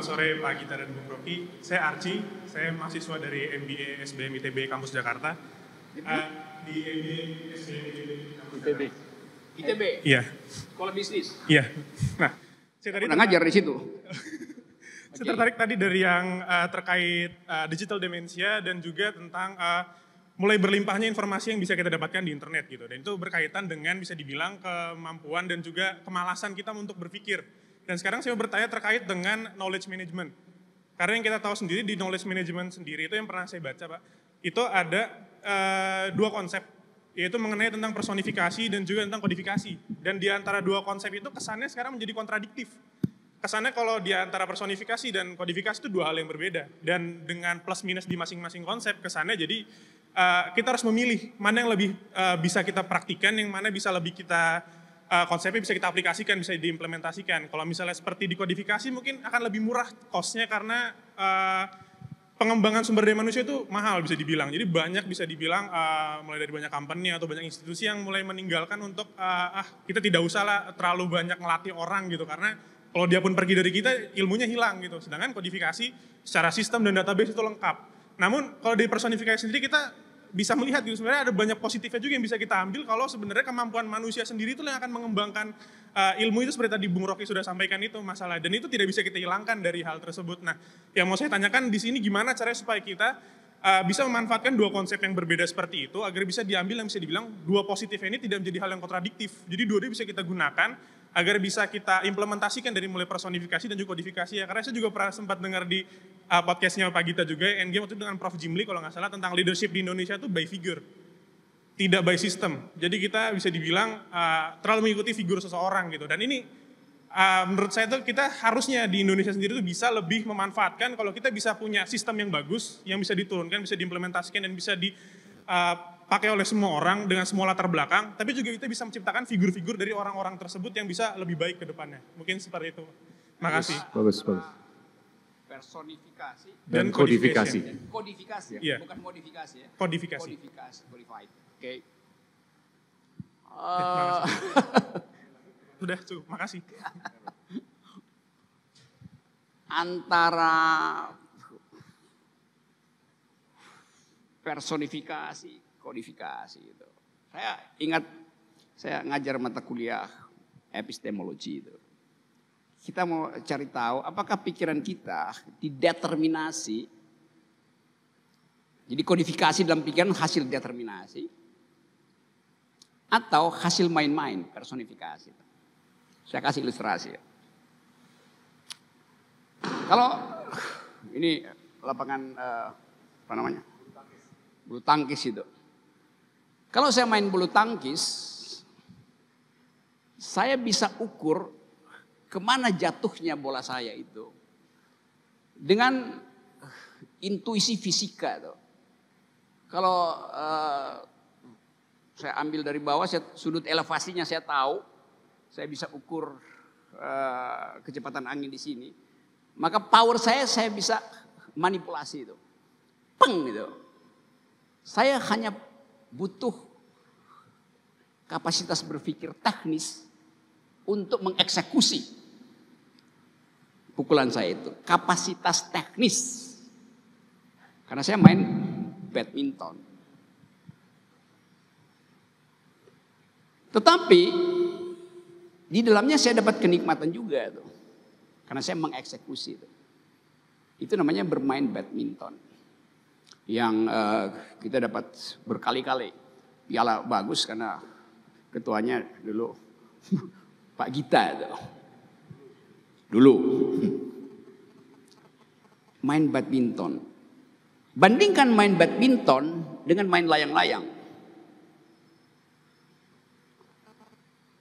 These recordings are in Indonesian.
selamat sore Pak Gita dan Bung Rocky. Saya Archie, saya mahasiswa dari MBA SBM ITB Kampus Jakarta. Di MBA SBM ITB. ITB? Iya. Sekolah bisnis? Iya. Nah, saya tadi ngajar di situ. Saya tertarik tadi dari yang terkait digital demensia dan juga tentang mulai berlimpahnya informasi yang bisa kita dapatkan di internet gitu. Dan itu berkaitan dengan bisa dibilang kemampuan dan juga kemalasan kita untuk berpikir. Dan sekarang saya mau bertanya terkait dengan knowledge management. Karena yang kita tahu sendiri di knowledge management sendiri itu yang pernah saya baca Pak, itu ada dua konsep, yaitu mengenai tentang personifikasi dan juga tentang kodifikasi. Dan di antara dua konsep itu kesannya sekarang menjadi kontradiktif. Kesannya kalau di antara personifikasi dan kodifikasi itu dua hal yang berbeda. Dan dengan plus minus di masing-masing konsep, kesannya jadi kita harus memilih mana yang lebih bisa kita praktikan, yang mana bisa lebih kita konsepnya bisa kita aplikasikan, bisa diimplementasikan. Kalau misalnya seperti di kodifikasi mungkin akan lebih murah cost-nya karena pengembangan sumber daya manusia itu mahal bisa dibilang. Jadi banyak bisa dibilang mulai dari banyak company atau banyak institusi yang mulai meninggalkan untuk kita tidak usah lah terlalu banyak ngelatih orang gitu. Karena kalau dia pun pergi dari kita ilmunya hilang gitu. Sedangkan kodifikasi secara sistem dan database itu lengkap. Namun kalau di personifikasi sendiri kita bisa melihat gitu sebenarnya ada banyak positifnya juga yang bisa kita ambil kalau sebenarnya kemampuan manusia sendiri itu yang akan mengembangkan ilmu itu seperti tadi Bung Rocky sudah sampaikan itu masalah dan itu tidak bisa kita hilangkan dari hal tersebut. Nah, yang mau saya tanyakan di sini gimana caranya supaya kita bisa memanfaatkan dua konsep yang berbeda seperti itu agar bisa diambil yang bisa dibilang dua positifnya ini tidak menjadi hal yang kontradiktif. Jadi dua-duanya bisa kita gunakan agar bisa kita implementasikan dari mulai personifikasi dan juga kodifikasi ya. Karena saya juga pernah sempat dengar di podcastnya Pak Gita juga, Endgame waktu itu dengan Prof. Jimli kalau nggak salah tentang leadership di Indonesia itu by figure, tidak by system. Jadi kita bisa dibilang terlalu mengikuti figur seseorang gitu. Dan ini menurut saya itu kita harusnya di Indonesia sendiri itu bisa lebih memanfaatkan kalau kita bisa punya sistem yang bagus, yang bisa diturunkan, bisa diimplementasikan dan bisa dipakai oleh semua orang dengan semua latar belakang. Tapi juga kita bisa menciptakan figur-figur dari orang-orang tersebut yang bisa lebih baik ke depannya. Mungkin seperti itu. Makasih. Bagus. Personifikasi Dan kodifikasi. Kodifikasi ya? Iya. Bukan modifikasi ya? Kodifikasi. Codified. Oke. Sudah cukup, makasih. Antara personifikasi, kodifikasi itu. Saya ingat saya ngajar mata kuliah epistemologi itu. Kita mau cari tahu apakah pikiran kita dideterminasi. Jadi kodifikasi dalam pikiran hasil determinasi. Atau hasil main-main personifikasi. Saya kasih ilustrasi. Kalau ini lapangan apa namanya? Bulu tangkis itu. Kalau saya main bulu tangkis, saya bisa ukur kemana jatuhnya bola saya itu dengan intuisi fisika tuh. Kalau saya ambil dari bawah, sudut elevasinya saya tahu, saya bisa ukur kecepatan angin di sini. Maka power saya bisa manipulasi itu, peng gitu. Saya hanya butuh kapasitas berpikir teknis untuk mengeksekusi pukulan saya itu. Kapasitas teknis. Karena saya main badminton. Tetapi di dalamnya saya dapat kenikmatan juga tuh. Karena saya mengeksekusi itu. Itu namanya bermain badminton. Yang kita dapat berkali-kali piala bagus karena ketuanya dulu Pak Gita itu. Dulu main badminton. Bandingkan main badminton dengan main layang-layang.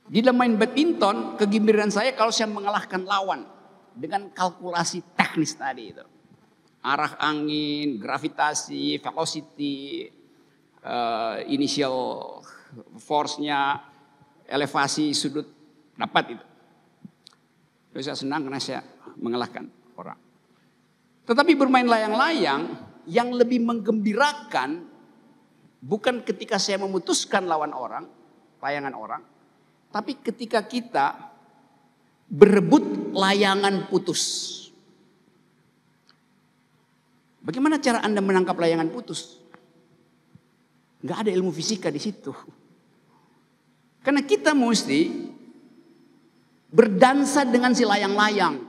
Di dalam main badminton, kegembiraan saya kalau saya mengalahkan lawan dengan kalkulasi teknis tadi itu. Arah angin, gravitasi, velocity, initial force-nya, elevasi sudut, dapat itu. Terus saya senang karena saya mengalahkan orang. Tetapi bermain layang-layang yang lebih menggembirakan bukan ketika saya memutuskan lawan orang, layangan orang, tapi ketika kita berebut layangan putus. Bagaimana cara Anda menangkap layangan putus? Nggak ada ilmu fisika di situ. Karena kita mesti berdansa dengan si layang-layang.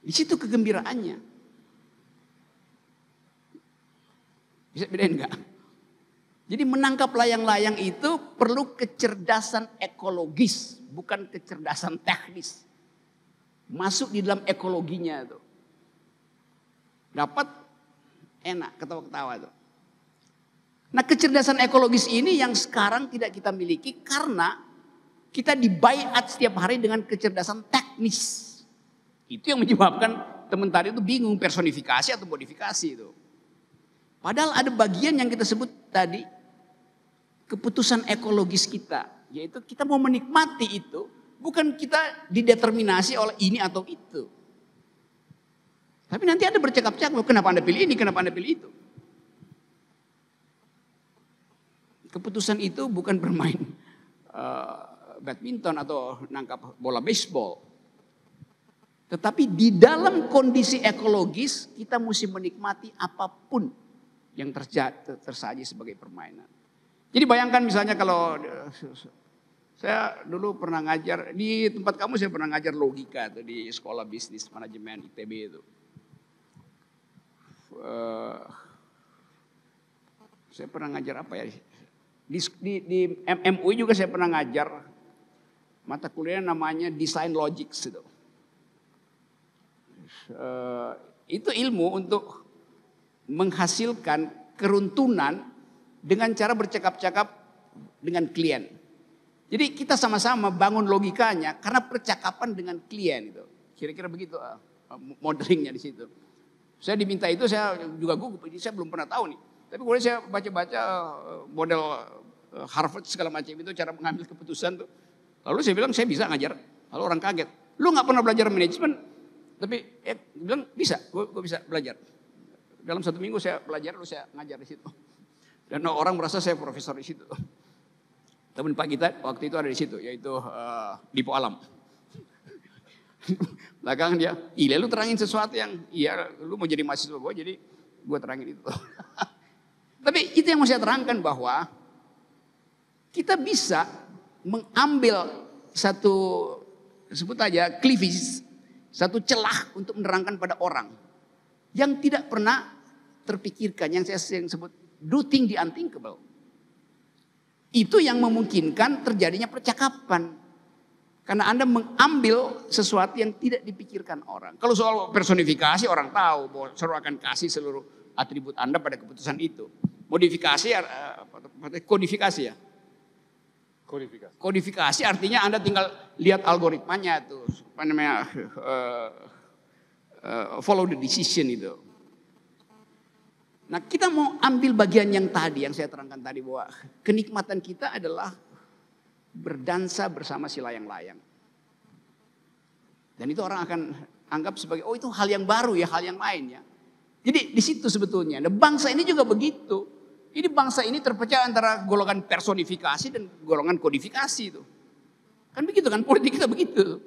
Di situ kegembiraannya. Bisa bedain nggak? Jadi menangkap layang-layang itu perlu kecerdasan ekologis, bukan kecerdasan teknis. Masuk di dalam ekologinya tuh. Dapat enak ketawa-ketawa tuh. Nah, kecerdasan ekologis ini yang sekarang tidak kita miliki karena kita dibaiat setiap hari dengan kecerdasan teknis. Itu yang menyebabkan teman tadi itu bingung personifikasi atau modifikasi itu. Padahal ada bagian yang kita sebut tadi keputusan ekologis kita, yaitu kita mau menikmati itu, bukan kita dideterminasi oleh ini atau itu. Tapi nanti Anda bercakap-cakap, kenapa Anda pilih ini, kenapa Anda pilih itu. Keputusan itu bukan bermain badminton atau nangkap bola baseball. Tetapi di dalam kondisi ekologis kita mesti menikmati apapun yang tersaji sebagai permainan. Jadi bayangkan misalnya kalau saya dulu pernah ngajar, di tempat kamu saya pernah ngajar logika tuh di sekolah bisnis manajemen ITB itu. Saya pernah ngajar apa ya? Di MUI juga saya pernah ngajar mata kuliah namanya Design Logics itu. Itu ilmu untuk menghasilkan keruntunan dengan cara bercakap-cakap dengan klien. Jadi kita sama-sama bangun logikanya karena percakapan dengan klien itu. Kira-kira begitu modelingnya di situ. Saya diminta itu, saya juga gugup, saya belum pernah tahu nih. Tapi kemudian saya baca-baca model Harvard segala macam itu cara mengambil keputusan tuh. Lalu saya bilang saya bisa ngajar. Lalu orang kaget. Lu nggak pernah belajar manajemen? Tapi bilang bisa, gue bisa belajar. Dalam 1 minggu saya belajar, lalu saya ngajar di situ. Dan orang merasa saya profesor di situ. Teman Pak kita waktu itu ada di situ, yaitu Dipo Alam. Belakangan dia, iya lu terangin sesuatu yang, iya lu mau jadi mahasiswa gue, jadi gue terangin itu. Tapi itu yang mau saya terangkan bahwa kita bisa mengambil satu, sebut aja cleavage, satu celah untuk menerangkan pada orang yang tidak pernah terpikirkan, yang saya sering sebut do think the unthinkable. Itu yang memungkinkan terjadinya percakapan. Karena Anda mengambil sesuatu yang tidak dipikirkan orang. Kalau soal personifikasi orang tahu bahwa seluruh akan kasih seluruh atribut Anda pada keputusan itu. Modifikasi, kodifikasi ya. Kodifikasi artinya Anda tinggal lihat algoritmanya tuh, apa namanya, follow the decision itu. Nah kita mau ambil bagian yang tadi, yang saya terangkan tadi bahwa kenikmatan kita adalah berdansa bersama si layang-layang. Dan itu orang akan anggap sebagai, oh itu hal yang baru ya, hal yang lain ya. Jadi di situ sebetulnya, nah, bangsa ini juga begitu. Ini bangsa ini terpecah antara golongan personifikasi dan golongan kodifikasi itu. Kan begitu kan, politik kita begitu.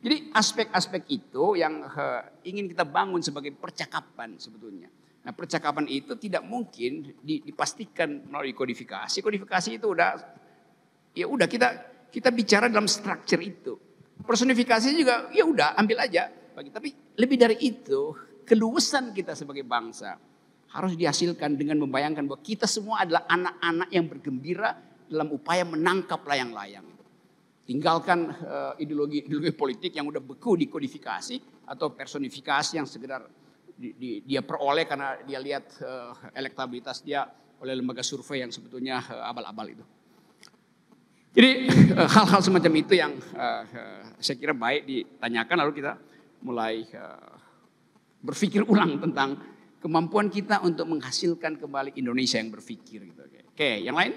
Jadi aspek-aspek itu yang ingin kita bangun sebagai percakapan sebetulnya. Nah percakapan itu tidak mungkin dipastikan melalui kodifikasi. Kodifikasi itu udah kita bicara dalam struktur itu. Personifikasi juga ya udah ambil aja. Tapi lebih dari itu, keluasan kita sebagai bangsa harus dihasilkan dengan membayangkan bahwa kita semua adalah anak-anak yang bergembira dalam upaya menangkap layang-layang. Tinggalkan ideologi politik yang udah beku di kodifikasi atau personifikasi yang sekedar dia peroleh karena dia lihat elektabilitas dia oleh lembaga survei yang sebetulnya abal-abal itu. Jadi hal-hal semacam itu yang saya kira baik ditanyakan, lalu kita mulai berpikir ulang tentang kemampuan kita untuk menghasilkan kembali Indonesia yang berpikir. Gitu. Oke, yang lain?